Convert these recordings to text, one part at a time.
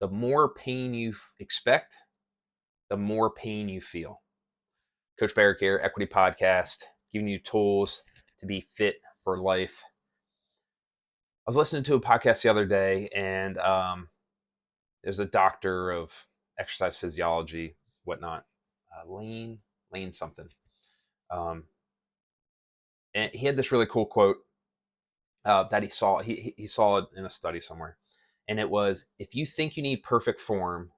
The more pain you expect, the more pain you feel. Coach Barrick here, Equity Podcast, giving you tools to be fit for life. I was listening to a podcast the other day, and there's a doctor of exercise physiology, whatnot, Lane something. Um, and he had this really cool quote that he saw. He saw it in a study somewhere, and it was, if you think you need perfect form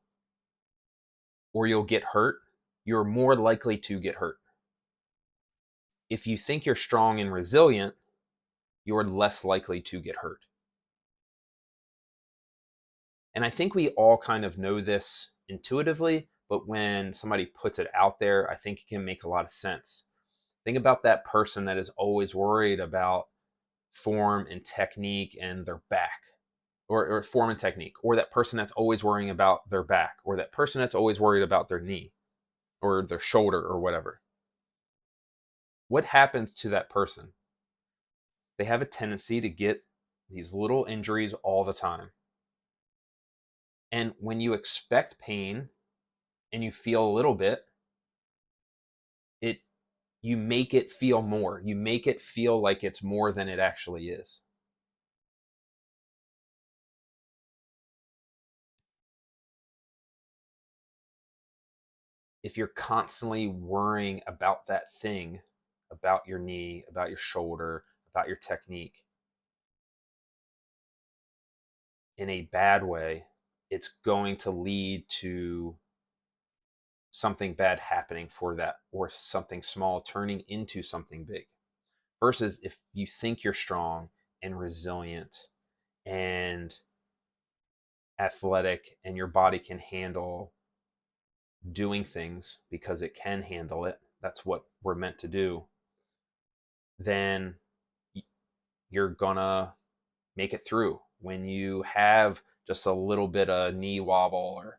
or you'll get hurt, you're more likely to get hurt. If you think you're strong and resilient, you're less likely to get hurt. And I think we all kind of know this intuitively, but when somebody puts it out there, I think it can make a lot of sense. Think about that person that is always worried about form and technique and their back, or form and technique, or that person that's always worrying about their back, or that person that's always worried about their knee or their shoulder or whatever. What happens to that person? They have a tendency to get these little injuries all the time. And when you expect pain and you feel a little bit, it you make it feel more. You make it feel like it's more than it actually is. If you're constantly worrying about that thing, about your knee, about your shoulder, about your technique, in a bad way, it's going to lead to something bad happening for that, or something small turning into something big. Versus if you think you're strong and resilient and athletic and your body can handle doing things because it can handle it, that's what we're meant to do, then you're gonna make it through. When you have just a little bit of knee wobble, or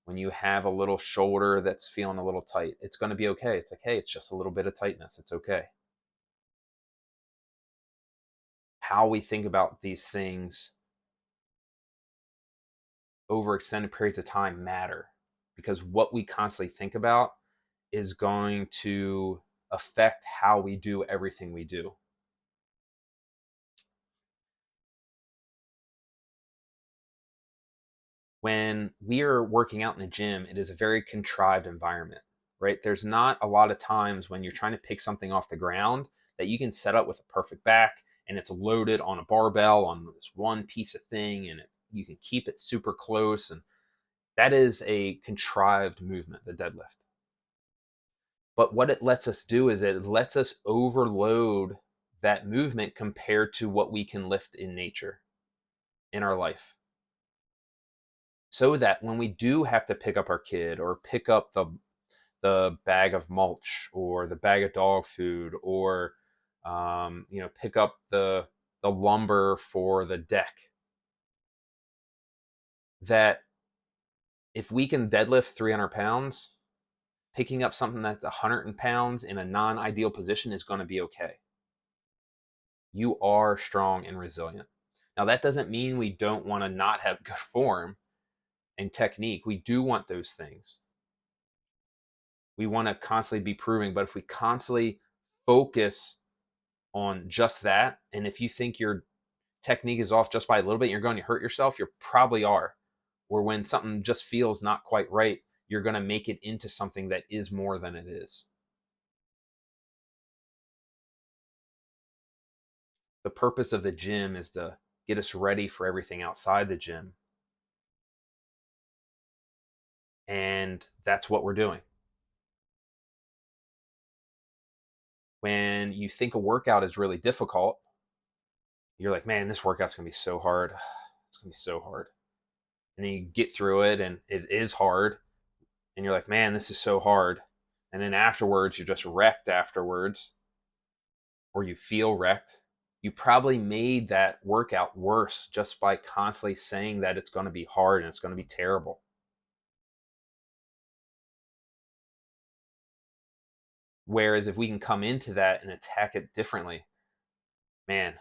when you have a little shoulder that's feeling a little tight, it's going to be okay. It's like, hey, it's just a little bit of tightness. It's okay. How we think about these things over extended periods of time matter, because what we constantly think about is going to affect how we do everything we do. When we are working out in the gym, it is a very contrived environment, right? There's not a lot of times when you're trying to pick something off the ground that you can set up with a perfect back and it's loaded on a barbell on this one piece of thing, and you can keep it super close. And that is a contrived movement, the deadlift. But what it lets us do is it lets us overload that movement compared to what we can lift in nature, in our life. So that when we do have to pick up our kid, or pick up the bag of mulch, or the bag of dog food, or pick up the lumber for the deck, that if we can deadlift 300 pounds, picking up something that's 100 pounds in a non-ideal position is going to be okay. You are strong and resilient. Now, that doesn't mean we don't want to not have good form and technique. We do want those things. We want to constantly be proving, but if we constantly focus on just that, and if you think your technique is off just by a little bit, you're going to hurt yourself, you probably are. Or when something just feels not quite right, you're going to make it into something that is more than it is. The purpose of the gym is to get us ready for everything outside the gym. And that's what we're doing. When you think a workout is really difficult, you're like, man, this workout's going to be so hard. It's going to be so hard. And then you get through it and it is hard. And you're like, man, this is so hard. And then afterwards, you're just wrecked afterwards, or you feel wrecked. You probably made that workout worse just by constantly saying that it's going to be hard and it's going to be terrible. Whereas if we can come into that and attack it differently, man,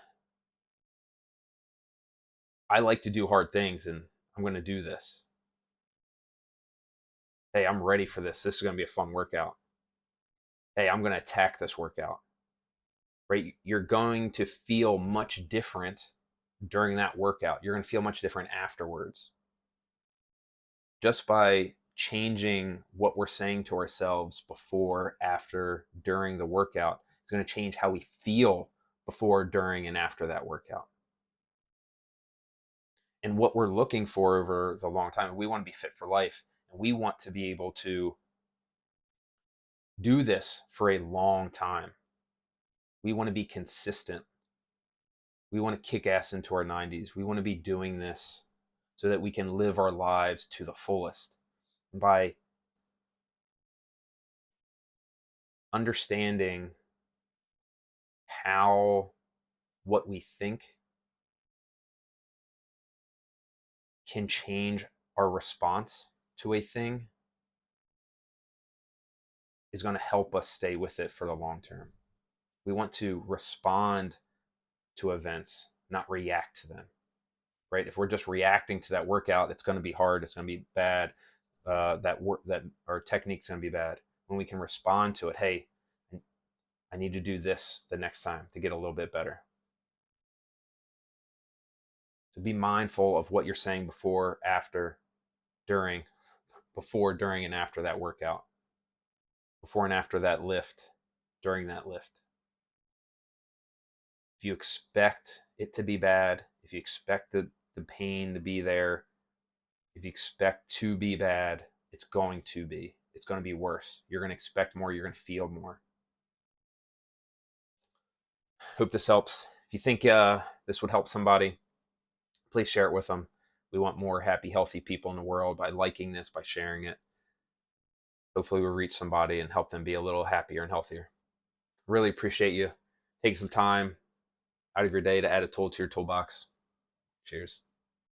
I like to do hard things and I'm going to do this. Hey, I'm ready for this. This is going to be a fun workout. Hey, I'm going to attack this workout. Right? You're going to feel much different during that workout. You're going to feel much different afterwards. Just by changing what we're saying to ourselves before, after, during the workout, it's going to change how we feel before, during, and after that workout. And what we're looking for over the long time, we want to be fit for life, and we want to be able to do this for a long time. We want to be consistent. We want to kick ass into our 90s. We want to be doing this so that we can live our lives to the fullest. By understanding how what we think can change our response to a thing is going to help us stay with it for the long term. We want to respond to events, not react to them, right? If we're just reacting to that workout, it's going to be hard. It's going to be bad. That our technique's going to be bad. When we can respond to it, hey, I need to do this the next time to get a little bit better. So be mindful of what you're saying before, after, during, and after that workout, before and after that lift, during that lift. If you expect it to be bad, if you expect the pain to be there, if you expect to be bad, it's going to be. It's going to be worse. You're going to expect more. You're going to feel more. Hope this helps. If you think this would help somebody, please share it with them. We want more happy, healthy people in the world. By liking this, by sharing it, hopefully we'll reach somebody and help them be a little happier and healthier. Really appreciate you taking some time out of your day to add a tool to your toolbox. Cheers.